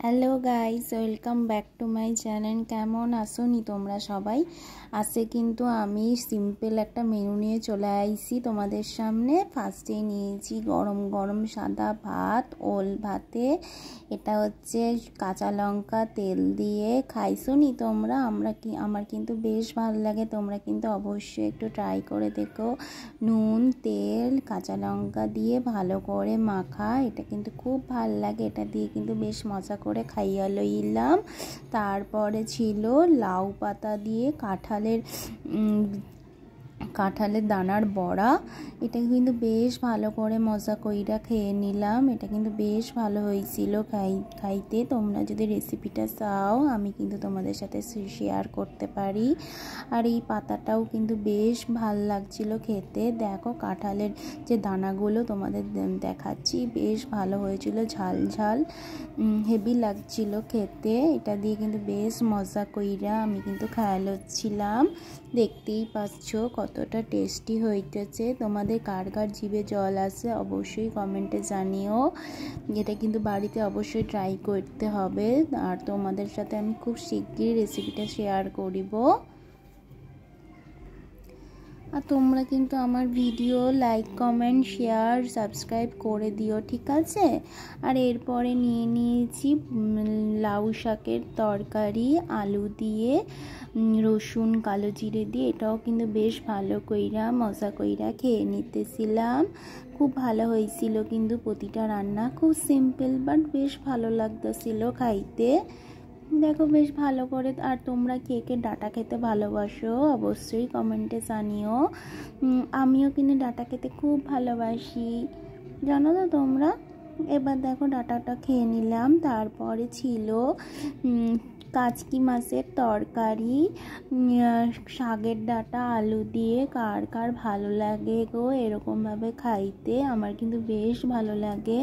Hello guys, welcome back to my channel. কেমন আছো নি তোমরা সবাই? আজকে কিন্তু আমি সিম্পল একটা মেনু নিয়ে চলে আইছি তোমাদের সামনে। ফার্স্টে নিয়েছি গরম গরম সাদা ভাত, ওল ভাতে। এটা হচ্ছে কাঁচা লঙ্কা তেল দিয়ে। খাইছো নি তোমরা? আমার কিন্তু বেশ ভালো লাগে, তোমরা কিন্তু অবশ্যই একটু ট্রাই করে দেখো। নুন, তেল, কাঁচা লঙ্কা দিয়ে ভালো করে মাখা, এটা কিন্তু খুব ভালো লাগে। এটা দিয়ে কিন্তু বেশ মজা করে খাইয়া লইলাম। তারপরে ছিল লাউ পাতা দিয়ে কাঁঠালের দানার বড়া। এটা কিন্তু বেশ ভালো করে মজা কইরা খেয়ে নিলাম। এটা কিন্তু বেশ ভালো হয়েছিল খাইতে। তোমরা যদি রেসিপিটা চাও আমি কিন্তু তোমাদের সাথে শেয়ার করতে পারি। আর এই পাতাটাও কিন্তু বেশ ভাল লাগছিল খেতে। দেখো কাঁঠালের যে দানাগুলো তোমাদের দেখাচ্ছি, বেশ ভালো হয়েছিল, ঝাল ঝাল হেভি লাগছিল খেতে। এটা দিয়ে কিন্তু বেশ মজা কইরা আমি কিন্তু খাওয়াচ্ছিলাম। দেখতেই পাচ্ছ কতটা টেস্টি হইতেছে। তোমাদের কার কার জিভে জল আছে অবশ্যই কমেন্টে জানিও। এটা কিন্তু বাড়িতে অবশ্যই ট্রাই করতে হবে। আর তোমাদের সাথে আমি খুব শিগগিরই রেসিপিটা শেয়ার করিব। আর তোমরা কিন্তু আমার video like, comment, share, subscribe করে দিও, ঠিক আছে? আর এরপরে নিয়ে নিয়েছি লাউ শাকের তরকারি, আলু দিয়ে, রসুন, কালো জিরে দিয়ে। এটাও কিন্তু বেশ ভালো কইরা মজা কইরা খেয়ে নিতেছিলাম। খুব ভালো হয়েছিল কিন্তু প্রতিটা রান্না, খুব সিম্পল বাট বেশ ভালো লাগতেছিল খাইতে। দেখো বেশ ভালো করে। আর তোমরা কে কে ডাঁটা খেতে ভালোবাসো অবশ্যই কমেন্টে জানিও। আমিও কিন্তু ডাঁটা খেতে খুব ভালোবাসি, জানো তো তোমরা। এবার দেখো ডাঁটাটা খেয়ে নিলাম। তারপরে ছিল কাচকি মাছের তরকারি, শাকের ডাঁটা, আলু দিয়ে। কার কার ভালো লাগে গো এরকমভাবে খাইতে? আমার কিন্তু বেশ ভালো লাগে।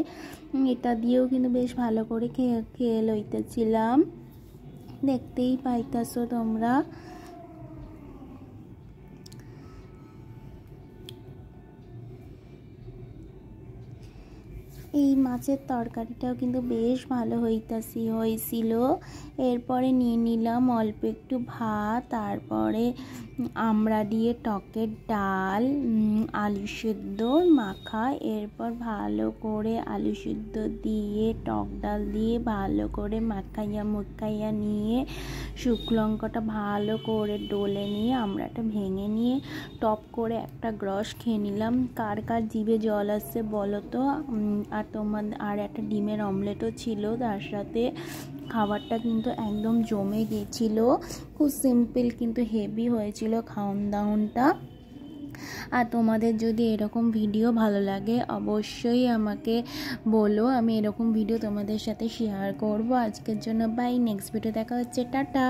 এটা দিয়েও কিন্তু বেশ ভালো করে খেয়ে লইতেছিলাম। দেখতেই পাইতাছো তোমরা। এই মাছের তরকারিটাও কিন্তু বেশ ভালো হয়েছিল। এরপরে নিয়ে নিলাম অল্প একটু ভাত, তারপরে আমড়া দিয়ে টকের ডাল, আলু সিদ্ধ মাখা। এরপর ভালো করে আলু সিদ্ধ দিয়ে টক ডাল দিয়ে ভালো করে মাখাইয়া নিয়ে শুকনো লঙ্কাটা ভালো করে ডলে নিয়ে আমড়াটা ভেঙে নিয়ে টপ করে একটা গ্রস খেয়ে নিলাম। কার কার জিভে জল আসছে বলো তো। আর একটা ডিমের অমলেটও ছিল তার সাথে। খাবারটা কিন্তু একদম জমে গেছিল। খুব সিম্পল কিন্তু হেভি হয়েছিল খাওন দাওনটা। আর তোমাদের যদি এরকম ভিডিও ভালো লাগে অবশ্যই আমাকে বলো, আমি এরকম ভিডিও তোমাদের সাথে শেয়ার করব। আজকের জন্য বাই, নেক্সট ভিডিও দেখা হচ্ছে, টাটা।